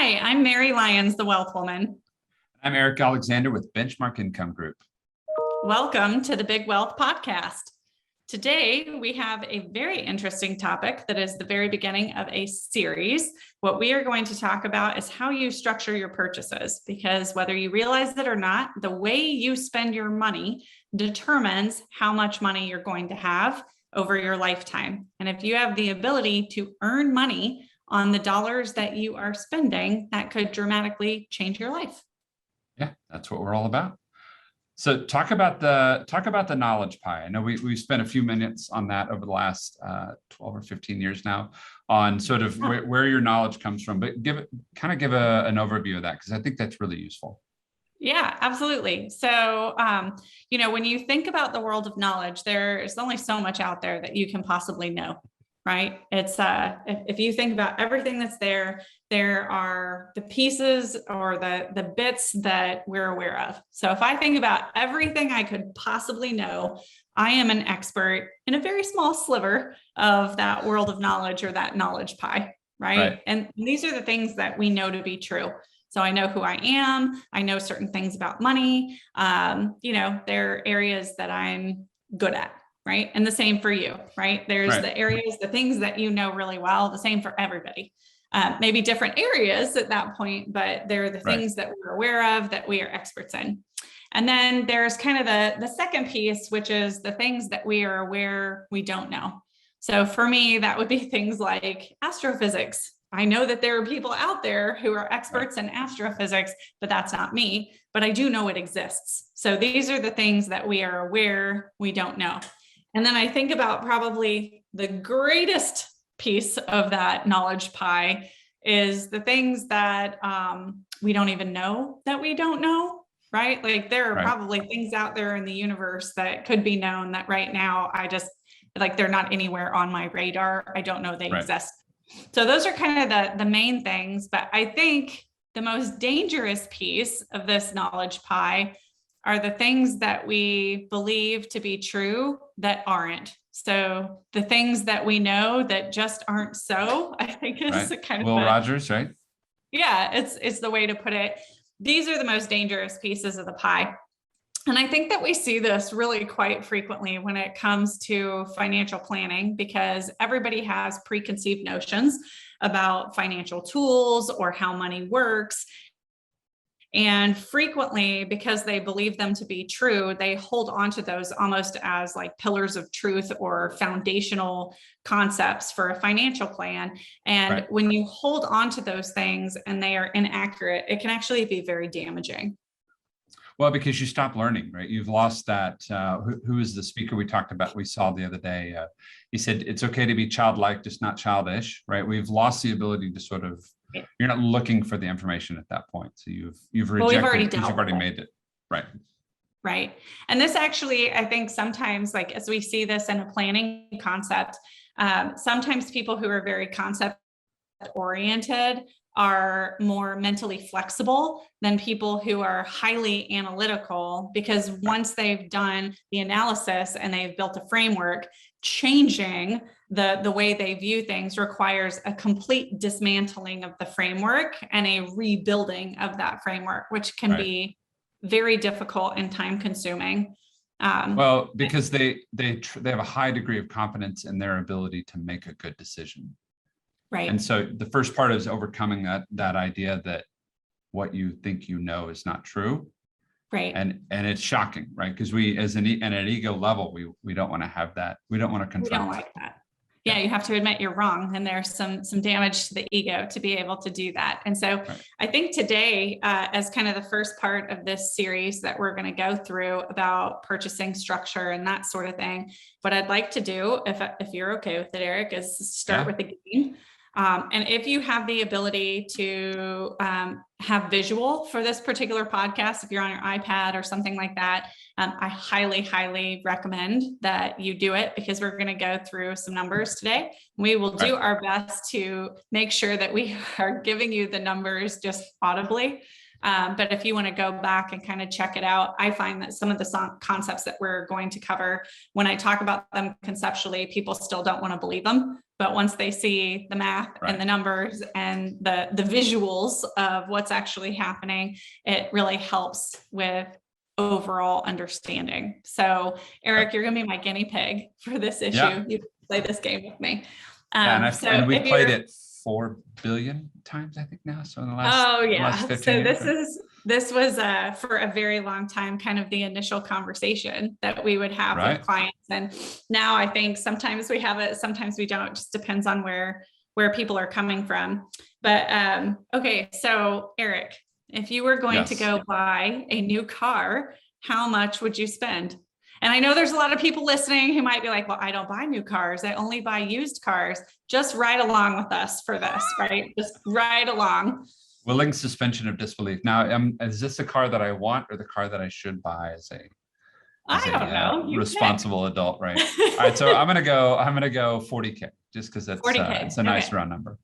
Hi, I'm Mary Lyons, the Wealth Woman. I'm Eric Alexander with Benchmark Income Group. Welcome to the Big Wealth Podcast. Today, we have a very interesting topic that is the very beginning of a series. What we are going to talk about is how you structure your purchases, because whether you realize it or not, the way you spend your money determines how much money you're going to have over your lifetime. And if you have the ability to earn money on the dollars that you are spending, that could dramatically change your life. Yeah, that's what we're all about. So talk about the knowledge pie. I know we've spent a few minutes on that over the last 12 or 15 years now on sort of where your knowledge comes from, but give an overview of that, because I think that's really useful. Yeah, absolutely. So, when you think about the world of knowledge, there's only so much out there that you can possibly know, right? It's if you think about everything that's there are the pieces or the bits that we're aware of. So if I think about everything I could possibly know, I am an expert in a very small sliver of that world of knowledge or that knowledge pie, right? And these are the things that we know to be true. So I know who I am. I know certain things about money. There are areas that I'm good at, right? And the same for you, right? There's the areas, the things that you know really well, the same for everybody. Maybe different areas at that point, but they're the things that we're aware of, that we are experts in. And then there's kind of the second piece, which is the things that we are aware we don't know. So for me, that would be things like astrophysics. I know that there are people out there who are experts in astrophysics, but that's not me, but I do know it exists. So these are the things that we are aware we don't know. And then I think about probably the greatest piece of that knowledge pie is the things that we don't even know that we don't know, right? Like there are probably things out there in the universe that could be known that right now they're not anywhere on my radar. I don't know they exist. So those are kind of the main things, but I think the most dangerous piece of this knowledge pie are the things that we believe to be true that aren't. So the things that we know that just aren't so, I think is kind of Will Rogers, right? Yeah, it's the way to put it. These are the most dangerous pieces of the pie. And I think that we see this really quite frequently when it comes to financial planning, because everybody has preconceived notions about financial tools or how money works. And frequently, because they believe them to be true, they hold on to those almost as like pillars of truth or foundational concepts for a financial plan. And when you hold on to those things and they are inaccurate, it can actually be very damaging. Well, because you stop learning, right? You've lost that. Who is the speaker we talked about? We saw the other day. He said, it's okay to be childlike, just not childish, right? We've lost the ability to sort of, you're not looking for the information at that point. So you've rejected it because you've already made it. Right. And this actually, I think sometimes, like as we see this in a planning concept, sometimes people who are very concept oriented are more mentally flexible than people who are highly analytical, because once they've done the analysis and they've built a framework, changing the way they view things requires a complete dismantling of the framework and a rebuilding of that framework, which can be very difficult and time consuming. Well, because they have a high degree of confidence in their ability to make a good decision. Right. And so the first part is overcoming that idea that what you think you know is not true. Right. And it's shocking, right? Because we, at an ego level, we don't want to have that. We don't want to confront. We don't like that. Yeah, you have to admit you're wrong, and there's some damage to the ego to be able to do that. And so I think today, as kind of the first part of this series that we're going to go through about purchasing structure and that sort of thing, what I'd like to do, if you're okay with it, Eric, is start with the game. And if you have the ability to have visual for this particular podcast, if you're on your iPad or something like that, I highly, highly recommend that you do it, because we're going to go through some numbers today. We will do our best to make sure that we are giving you the numbers just audibly. But if you want to go back and kind of check it out, I find that some of the concepts that we're going to cover, when I talk about them conceptually, people still don't want to believe them. But once they see the math Right. and the numbers and the visuals of what's actually happening, it really helps with overall understanding. So Eric, you're going to be my guinea pig for this issue. Yeah. You play this game with me. Yeah, and we've played you're- it 4 billion times, I think now. So in the last, last 15 so years, this was for a very long time, kind of the initial conversation that we would have with clients. And now I think sometimes we have it, sometimes we don't. It just depends on where people are coming from. But okay, so Eric, if you were going to go buy a new car, how much would you spend? And I know there's a lot of people listening who might be like, well, I don't buy new cars. I only buy used cars. Just ride along with us for this, right? Just ride along. Willing suspension of disbelief. Now, is this a car that I want or the car that I should buy as a I don't know. Responsible adult, right? All right, so I'm gonna go 40K just because it's 40K. It's a nice round number.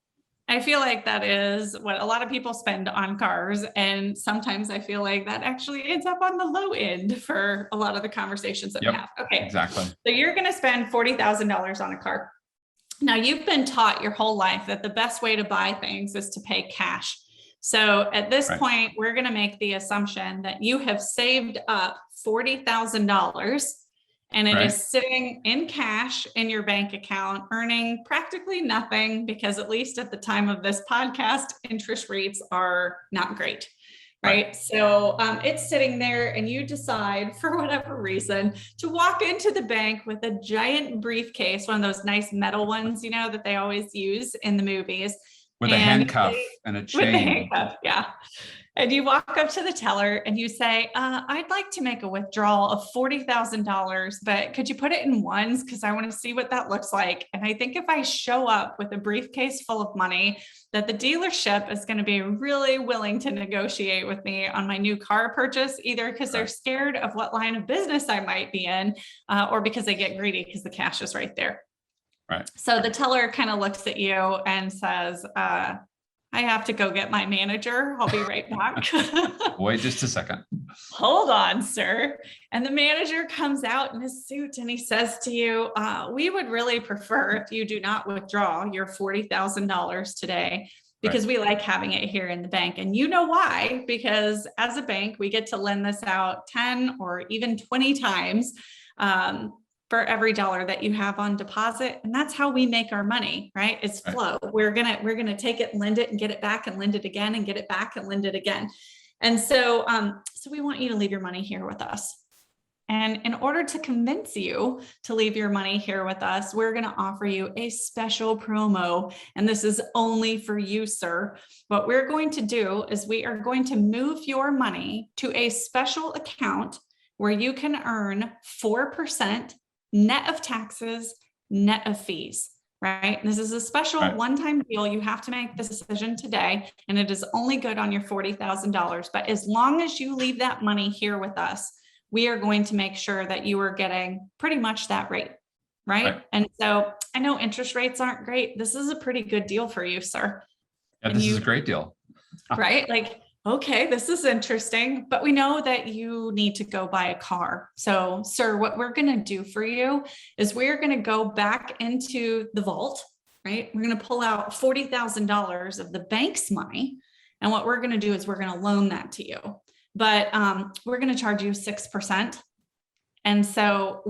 I feel like that is what a lot of people spend on cars. And sometimes I feel like that actually ends up on the low end for a lot of the conversations that we have. Okay. Exactly. So you're going to spend $40,000 on a car. Now you've been taught your whole life that the best way to buy things is to pay cash. So at this point, we're going to make the assumption that you have saved up $40,000 and it is sitting in cash in your bank account, earning practically nothing because at least at the time of this podcast, interest rates are not great, right? So it's sitting there and you decide for whatever reason to walk into the bank with a giant briefcase, one of those nice metal ones, you know, that they always use in the movies. With a handcuff and a chain. With a handcuff, yeah. And you walk up to the teller and you say, I'd like to make a withdrawal of $40,000, but could you put it in ones? Because I want to see what that looks like. And I think if I show up with a briefcase full of money, that the dealership is going to be really willing to negotiate with me on my new car purchase, either because they're scared of what line of business I might be in, or because they get greedy because the cash is right there. Right. So the teller kind of looks at you and says, I have to go get my manager. I'll be right back. Wait just a second. Hold on, sir. And the manager comes out in his suit and he says to you, we would really prefer if you do not withdraw your $40,000 today because we like having it here in the bank. And you know why? Because as a bank, we get to lend this out 10 or even 20 times for every dollar that you have on deposit. And that's how we make our money, right? It's flow. We're gonna take it, lend it and get it back and lend it again and get it back and lend it again. And so, so we want you to leave your money here with us. And in order to convince you to leave your money here with us, we're going to offer you a special promo. And this is only for you, sir. What we're going to do is we are going to move your money to a special account where you can earn 4% net of taxes, net of fees, right? This is a special one-time deal. You have to make this decision today, and it is only good on your $40,000. But as long as you leave that money here with us, we are going to make sure that you are getting pretty much that rate, right? And so I know interest rates aren't great. This is a pretty good deal for you, sir. Yeah, this is a great deal. Right? Like, okay, this is interesting, but we know that you need to go buy a car. So, sir, what we're going to do for you is we're going to go back into the vault, right? We're going to pull out $40,000 of the bank's money. And what we're going to do is we're going to loan that to you. But we're going to charge you 6%. And so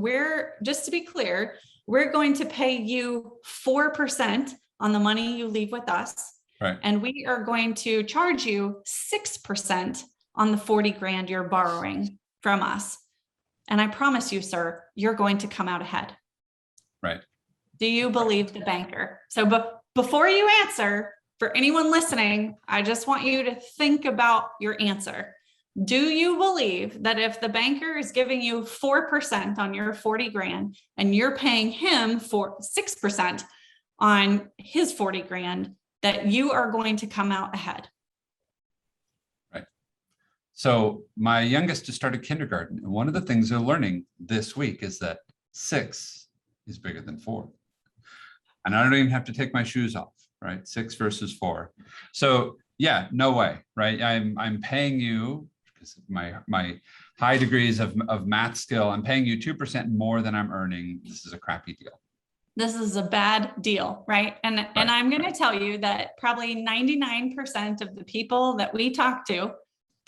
just to be clear, we're going to pay you 4% on the money you leave with us. Right. And we are going to charge you 6% on the 40 grand you're borrowing from us. And I promise you, sir, you're going to come out ahead. Right. Do you believe the banker? So before you answer, for anyone listening, I just want you to think about your answer. Do you believe that if the banker is giving you 4% on your 40 grand and you're paying him for 6% on his 40 grand, that you are going to come out ahead? Right. So my youngest just started kindergarten. And one of the things they're learning this week is that 6 is bigger than 4. And I don't even have to take my shoes off, right? 6 versus 4. So yeah, no way, right? I'm paying you, because of my high degrees of math skill, I'm paying you 2% more than I'm earning. This is a crappy deal. this is a bad deal, right? And I'm going to tell you that probably 99% of the people that we talk to,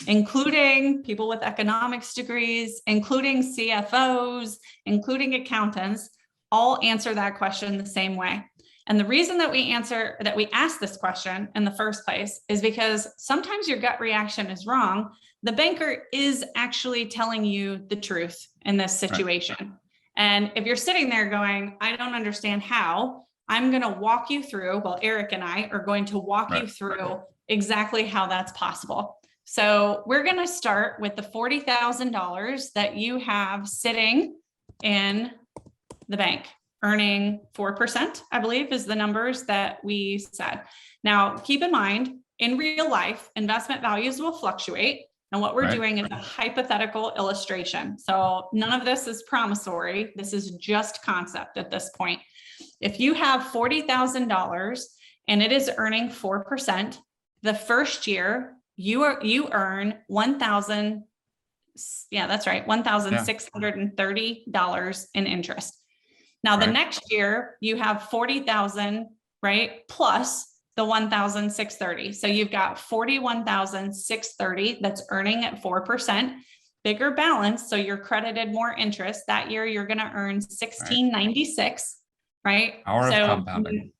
including people with economics degrees, including CFOs, including accountants, all answer that question the same way. And the reason that we ask this question in the first place is because sometimes your gut reaction is wrong. The banker is actually telling you the truth in this situation. Right. And if you're sitting there going, I don't understand how, I'm going to walk you through, well, Eric and I are going to walk you through exactly how that's possible. So we're going to start with the $40,000 that you have sitting in the bank, earning 4%, I believe is the numbers that we said. Now, keep in mind, in real life, investment values will fluctuate. And what we're doing is a hypothetical illustration. So none of this is promissory. This is just concept at this point. If you have $40,000 and it is earning 4%, the first year you earn $1,630 in interest. Now the next year you have 40,000, right? Plus the 1,630. So you've got 41,630 that's earning at 4%, bigger balance. So you're credited more interest. That year you're going to earn 1,696, right? Power of compounding.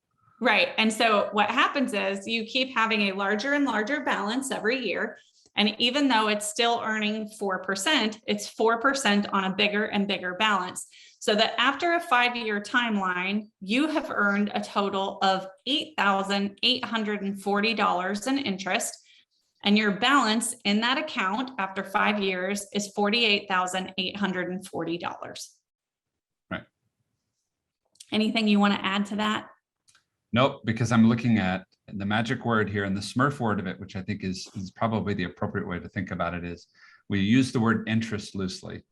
Right. And so what happens is you keep having a larger and larger balance every year. And even though it's still earning 4%, it's 4% on a bigger and bigger balance. So that after a 5-year timeline, you have earned a total of $8,840 in interest. And your balance in that account after 5 years is $48,840. Right. Anything you want to add to that? Nope, because I'm looking at the magic word here and the Smurf word of it, which I think is probably the appropriate way to think about it, is we use the word interest loosely,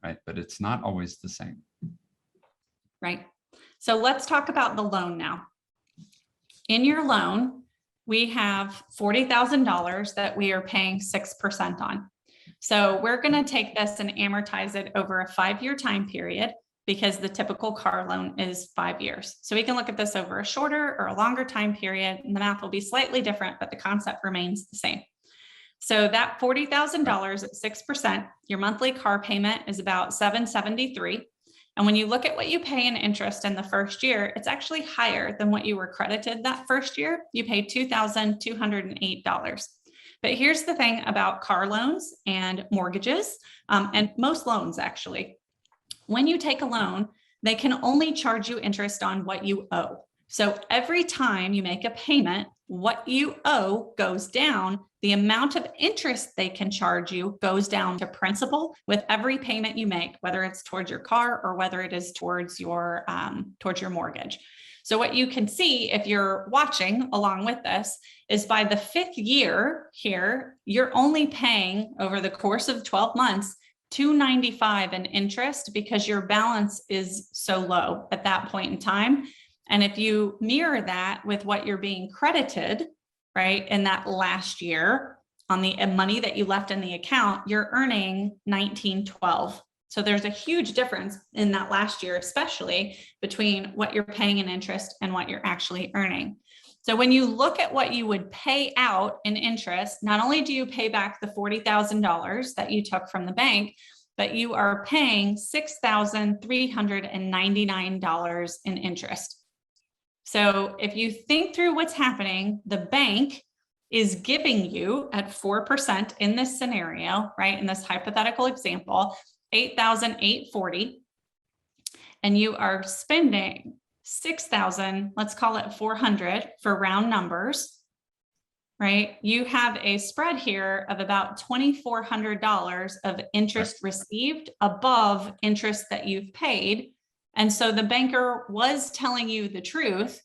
right? But it's not always the same. Right. So let's talk about the loan now. In your loan, we have $40,000 that we are paying 6% on. So we're going to take this and amortize it over a 5-year time period, because the typical car loan is 5 years. So we can look at this over a shorter or a longer time period, and the math will be slightly different, but the concept remains the same. So that $40,000 at 6%, your monthly car payment is about $773. And when you look at what you pay in interest in the first year, it's actually higher than what you were credited that first year. You paid $2,208. But here's the thing about car loans and mortgages, and most loans actually. When you take a loan, they can only charge you interest on what you owe. So every time you make a payment, what you owe goes down. The amount of interest they can charge you goes down to principal with every payment you make, whether it's towards your car or whether it is towards your mortgage. So what you can see if you're watching along with this is by the 5th year here, you're only paying over the course of 12 months $295 in interest because your balance is so low at that point in time. And if you mirror that with what you're being credited, right, in that last year on the money that you left in the account, you're earning $1912. So there's a huge difference in that last year, especially between what you're paying in interest and what you're actually earning. So when you look at what you would pay out in interest, not only do you pay back the $40,000 that you took from the bank, but you are paying $6,399 in interest. So if you think through what's happening, the bank is giving you at 4% in this scenario, right? In this hypothetical example, $8,840, and you are spending $6,000, let's call it $400 for round numbers, right? You have a spread here of about $2,400 of interest received above interest that you've paid. And so the banker was telling you the truth.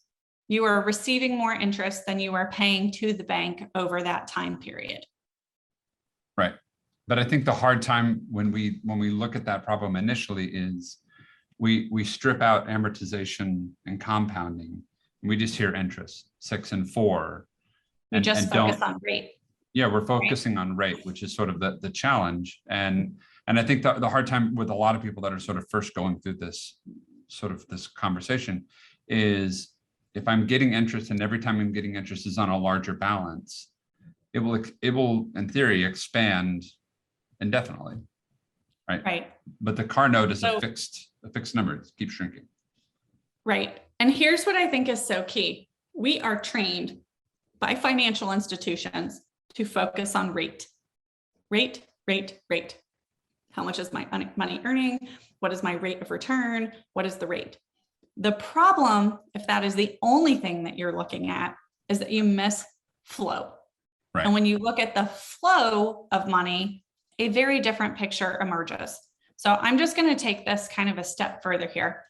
You are receiving more interest than you are paying to the bank over that time period. Right. But I think the hard time when we look at that problem initially is we strip out amortization and compounding. And we just hear interest, 6 and 4. And just focus on rate. Yeah, we're focusing on rate, which is sort of the challenge. And I think the hard time with a lot of people that are sort of first going through this sort of this conversation is if I'm getting interest and every time I'm getting interest is on a larger balance, it will in theory expand indefinitely, right? Right. But the car note is So- a fixed number. It keeps shrinking. Right. And here's what I think is so key. We are trained by financial institutions to focus on rate. Rate, rate, rate. How much is my money earning? What is my rate of return? What is the rate? The problem, if that is the only thing that you're looking at, is that you miss flow. Right. And when you look at the flow of money, a very different picture emerges. So I'm just going to take this kind of a step further here.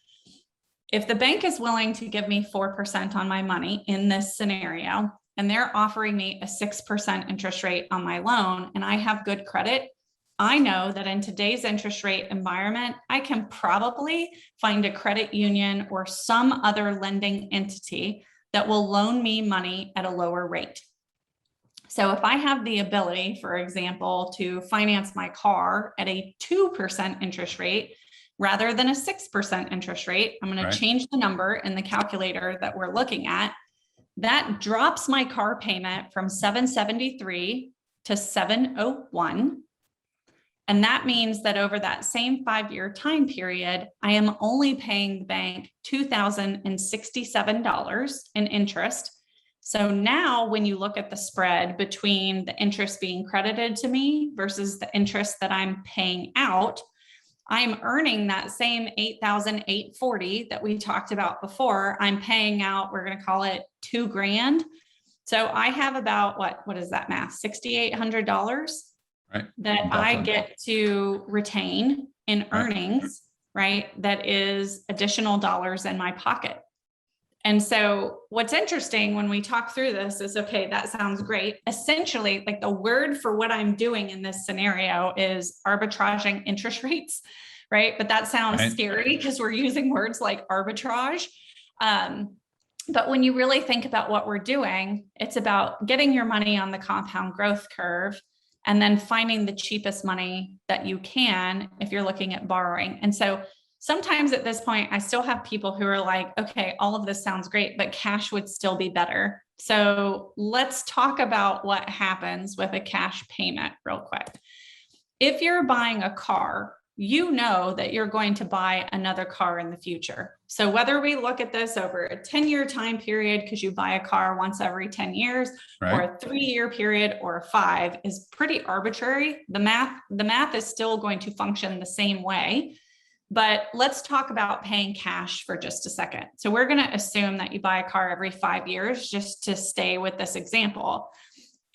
If the bank is willing to give me 4% on my money in this scenario, and they're offering me a 6% interest rate on my loan, and I have good credit, I know that in today's interest rate environment, I can probably find a credit union or some other lending entity that will loan me money at a lower rate. So if I have the ability, for example, to finance my car at a 2% interest rate rather than a 6% interest rate, I'm going to change the number in the calculator that we're looking at. That drops my car payment from $773 to $701. And that means that over that same 5-year time period, I am only paying the bank $2,067 in interest. So now when you look at the spread between the interest being credited to me versus the interest that I'm paying out, I'm earning that same $8,840 that we talked about before. I'm paying out, we're going to call it $2,000. So I have about what is that math? $6,800 that I get to retain in earnings, right? That is additional dollars in my pocket. And so what's interesting when we talk through this is, okay, that sounds great. Essentially, like the word for what I'm doing in this scenario is arbitraging interest rates, right? But that sounds scary because we're using words like arbitrage. But when you really think about what we're doing, it's about getting your money on the compound growth curve and then finding the cheapest money that you can if you're looking at borrowing. And so sometimes at this point, I still have people who are like, okay, all of this sounds great, but cash would still be better. So let's talk about what happens with a cash payment real quick. If you're buying a car, you know that you're going to buy another car in the future. So whether we look at this over a 10-year time period, because you buy a car once every 10 years, or a 3-year period, or a 5 is pretty arbitrary. The math is still going to function the same way. But let's talk about paying cash for just a second. So we're going to assume that you buy a car every 5 years, just to stay with this example.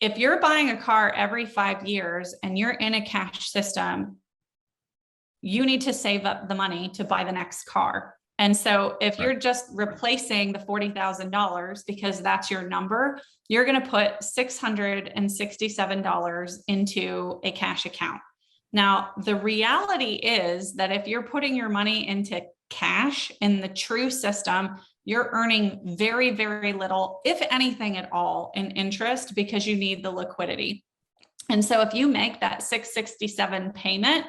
If you're buying a car every 5 years and you're in a cash system, you need to save up the money to buy the next car. And so if you're just replacing the $40,000 because that's your number, you're going to put $667 into a cash account. Now, the reality is that if you're putting your money into cash in the true system, you're earning very, very little, if anything at all, in interest because you need the liquidity. And so if you make that $667 payment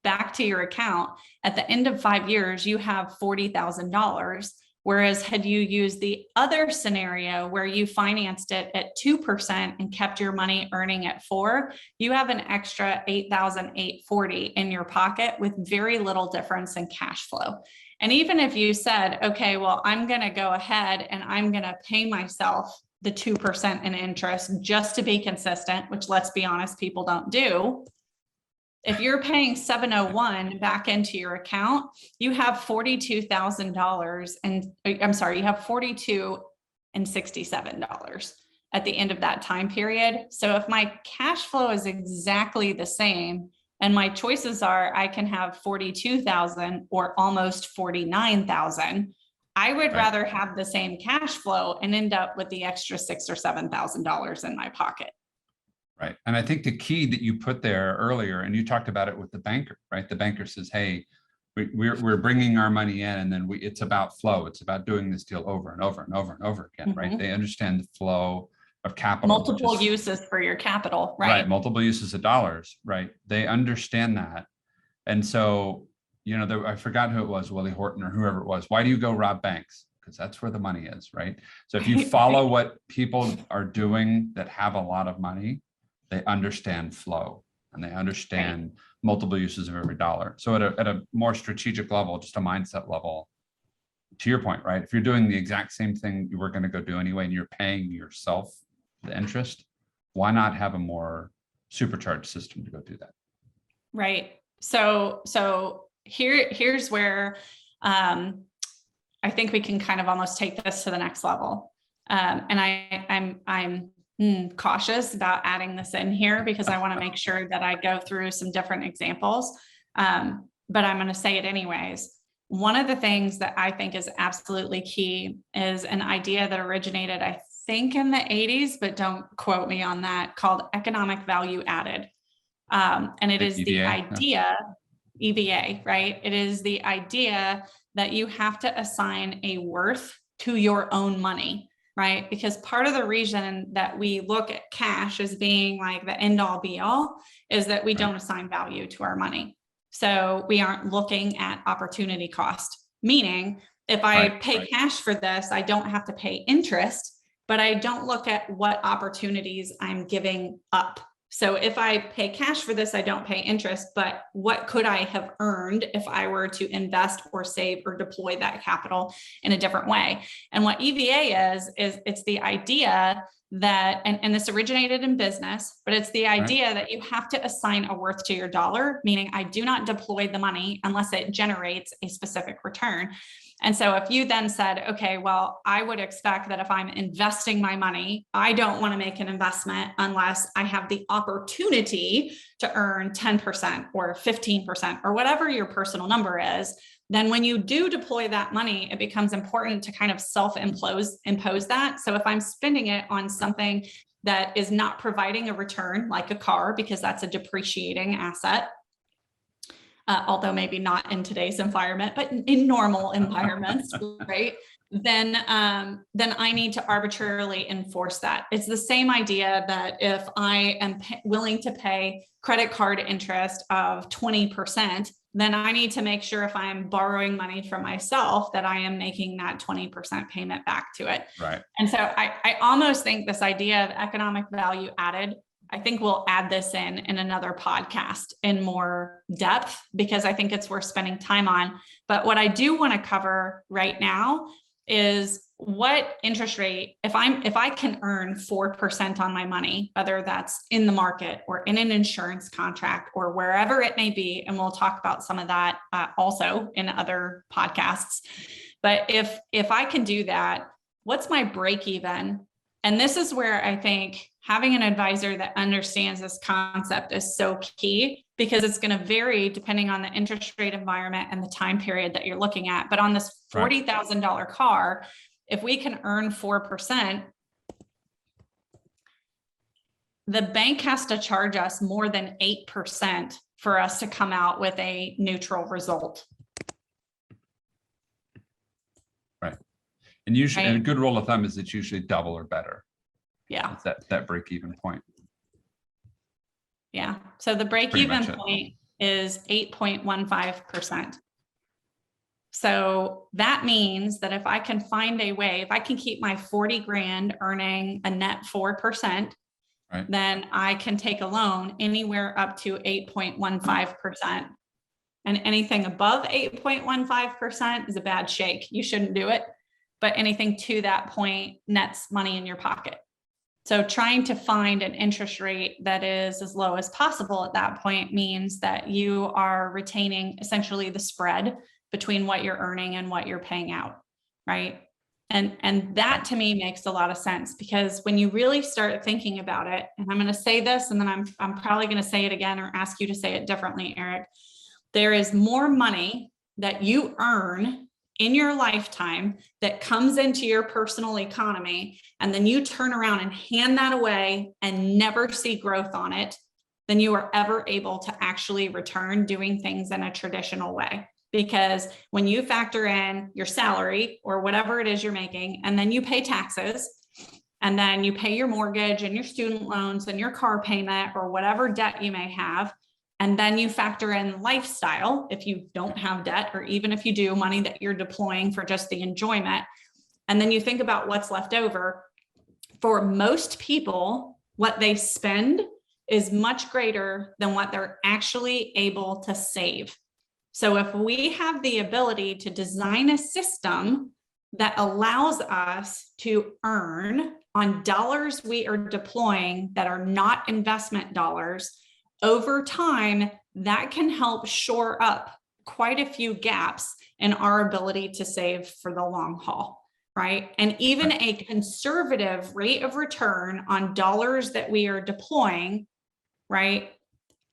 back to your account, at the end of 5 years, you have $40,000. Whereas had you used the other scenario where you financed it at 2% and kept your money earning at 4%, you have an extra $8,840 in your pocket with very little difference in cash flow. And even if you said, okay, well, I'm going to go ahead and I'm going to pay myself the 2% in interest just to be consistent, which let's be honest, people don't do. If you're paying $701 back into your account, you have $42,000 and I'm sorry, you have $42,067 at the end of that time period. So if my cash flow is exactly the same and my choices are, I can have 42,000 or almost 49,000, I would rather have the same cash flow and end up with the extra $6,000 or $7,000 in my pocket. Right. And I think the key that you put there earlier, and you talked about it with the banker, right? The banker says, hey, we're bringing our money in, and then it's about flow. It's about doing this deal over and over and over and over again, right? They understand the flow of capital. Multiple uses for your capital, right? Right. Multiple uses of dollars, right? They understand that. And so I forgot who it was, Willie Horton or whoever it was. Why do you go rob banks? Because that's where the money is, right? So if you follow what people are doing that have a lot of money, they understand flow and they understand multiple uses of every dollar. So at a more strategic level, just a mindset level, to your point, right? If you're doing the exact same thing you were going to go do anyway, and you're paying yourself the interest, why not have a more supercharged system to go do that? Right. So here's where I think we can kind of almost take this to the next level. And I'm cautious about adding this in here because I want to make sure that I go through some different examples. But I'm going to say it anyways. One of the things that I think is absolutely key is an idea that originated, I think, in the 80s, but don't quote me on that, called economic value added. And it is the idea, EVA, right? It is the idea that you have to assign a worth to your own money, right? Because part of the reason that we look at cash as being like the end all be all is that we don't assign value to our money. So we aren't looking at opportunity cost, meaning if I pay cash for this, I don't have to pay interest, but I don't look at what opportunities I'm giving up. So if I pay cash for this, I don't pay interest, but what could I have earned if I were to invest or save or deploy that capital in a different way? And what EVA is it's the idea that, and this originated in business, but it's the idea that you have to assign a worth to your dollar, meaning I do not deploy the money unless it generates a specific return. And so if you then said, okay, well, I would expect that if I'm investing my money, I don't want to make an investment unless I have the opportunity to earn 10% or 15% or whatever your personal number is, then when you do deploy that money, it becomes important to kind of self-impose that. So if I'm spending it on something that is not providing a return, like a car, because that's a depreciating asset, although maybe not in today's environment, but in normal environments, right? Then I need to arbitrarily enforce that. It's the same idea that if I am willing to pay credit card interest of 20%, then I need to make sure if I'm borrowing money from myself that I am making that 20% payment back to it. Right. And so I almost think this idea of economic value added, I think we'll add this in another podcast in more depth because I think it's worth spending time on. But what I do want to cover right now is what interest rate, if I can earn 4% on my money, whether that's in the market or in an insurance contract or wherever it may be, and we'll talk about some of that also in other podcasts. But if I can do that, what's my break even? And this is where I think having an advisor that understands this concept is so key because it's going to vary depending on the interest rate environment and the time period that you're looking at. But on this $40,000 car, if we can earn 4%, the bank has to charge us more than 8% for us to come out with a neutral result. Right. And usually, and a good rule of thumb is it's usually double or better. Yeah. It's that break-even point. Yeah. So the break-even point is 8.15%. So that means that if I can find a way, if I can keep my 40 grand earning a net 4%, then I can take a loan anywhere up to 8.15%. And anything above 8.15% is a bad shake. You shouldn't do it. But anything to that point nets money in your pocket. So trying to find an interest rate that is as low as possible at that point means that you are retaining essentially the spread between what you're earning and what you're paying out, right? And that to me makes a lot of sense because when you really start thinking about it, and I'm going to say this, and then I'm probably going to say it again or ask you to say it differently, Eric, there is more money that you earn in your lifetime that comes into your personal economy, and then you turn around and hand that away and never see growth on it than you are ever able to actually return doing things in a traditional way. Because when you factor in your salary or whatever it is you're making, and then you pay taxes, and then you pay your mortgage and your student loans and your car payment or whatever debt you may have, And then you factor in lifestyle, if you don't have debt, or even if you do, money that you're deploying for just the enjoyment. And then you think about what's left over. For most people, what they spend is much greater than what they're actually able to save. So if we have the ability to design a system that allows us to earn on dollars we are deploying that are not investment dollars, over time, that can help shore up quite a few gaps in our ability to save for the long haul, right? And even a conservative rate of return on dollars that we are deploying, right,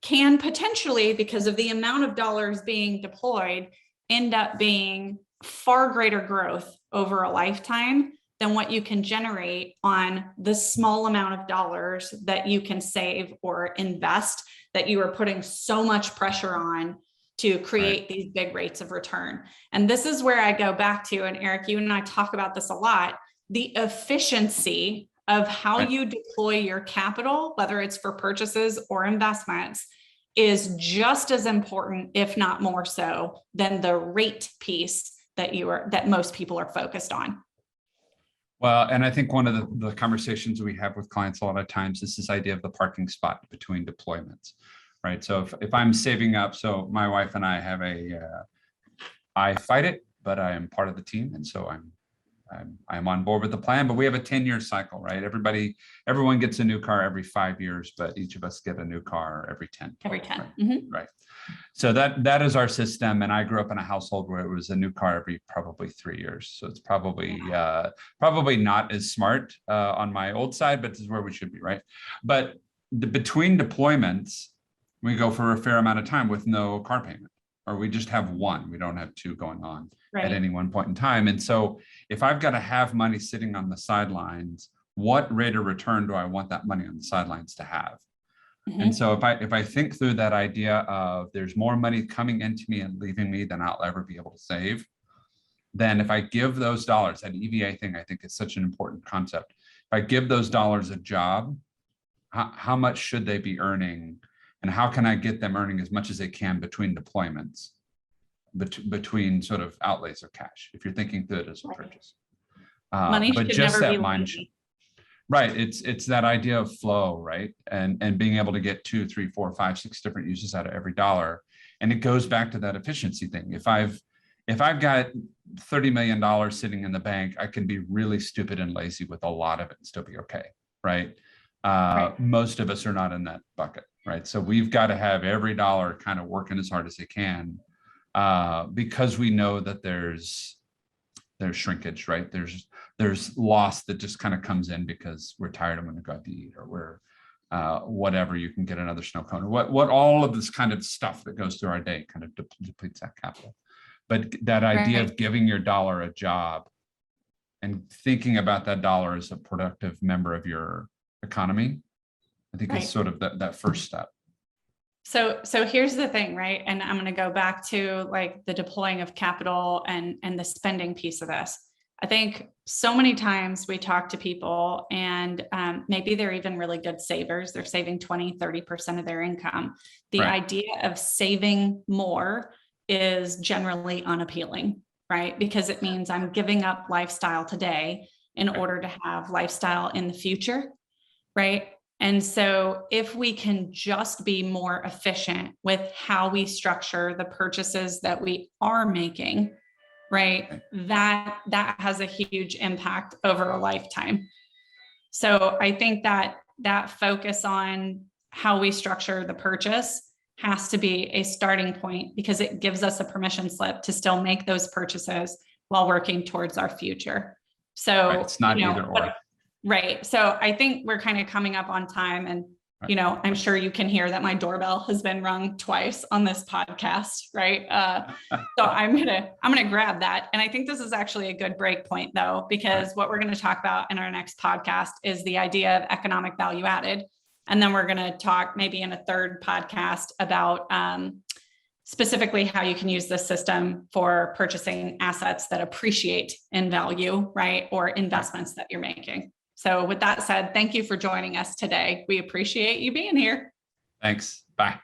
can potentially, because of the amount of dollars being deployed, end up being far greater growth over a lifetime than what you can generate on the small amount of dollars that you can save or invest, that you are putting so much pressure on to create these big rates of return. And this is where I go back to, and Eric, you and I talk about this a lot, the efficiency of how you deploy your capital, whether it's for purchases or investments, is just as important, if not more so, than the rate piece that most people are focused on. Well, and I think one of the conversations we have with clients a lot of times is this idea of the parking spot between deployments, right? So if I'm saving up, so my wife and I have I fight it, but I am part of the team. And so I'm on board with the plan, but we have a 10-year cycle, right? Everyone gets a new car every 5 years, but each of us get a new car every 10. Every 10. Right? Mm-hmm. Right. So that is our system. And I grew up in a household where it was a new car every probably 3 years. So it's probably not as smart on my old side, but this is where we should be, right? But between deployments, we go for a fair amount of time with no car payment, or we just have one. We don't have two going on at any one point in time. And so if I've got to have money sitting on the sidelines, what rate of return do I want that money on the sidelines to have? Mm-hmm. And so if I think through that idea of there's more money coming into me and leaving me than I'll ever be able to save, then if I give those dollars, that EVA thing, I think is such an important concept. If I give those dollars a job, how much should they be earning? And how can I get them earning as much as they can between deployments, between sort of outlays of cash, if you're thinking through it as a purchase. Money but should just never that be mind, right? It's that idea of flow, right? And being able to get 2, 3, 4, 5, 6 different uses out of every dollar. And it goes back to that efficiency thing. If I've got $30 million sitting in the bank, I can be really stupid and lazy with a lot of it and still be okay, right? Most of us are not in that bucket, right? So we've got to have every dollar kind of working as hard as it can, because we know that there's shrinkage, right? There's loss that just kind of comes in because we're tired and want to go out to eat, or we're whatever, you can get another snow cone, or what all of this kind of stuff that goes through our day kind of depletes that capital. But that idea of giving your dollar a job and thinking about that dollar as a productive member of your economy, I think is sort of that first step. So here's the thing, right? And I'm going to go back to like the deploying of capital and the spending piece of this. I think so many times we talk to people and maybe they're even really good savers. They're saving 20, 30% of their income. The idea of saving more is generally unappealing, right? Because it means I'm giving up lifestyle today in order to have lifestyle in the future, right? And so if we can just be more efficient with how we structure the purchases that we are making, right, that has a huge impact over a lifetime. So I think that focus on how we structure the purchase has to be a starting point, because it gives us a permission slip to still make those purchases while working towards our future. So it's not either or. Right. So I think we're kind of coming up on time, and, I'm sure you can hear that my doorbell has been rung twice on this podcast. Right. So I'm going to grab that. And I think this is actually a good break point though, because what we're going to talk about in our next podcast is the idea of economic value added. And then we're going to talk maybe in a third podcast about, specifically how you can use this system for purchasing assets that appreciate in value, right? Or investments that you're making. So with that said, thank you for joining us today. We appreciate you being here. Thanks. Bye.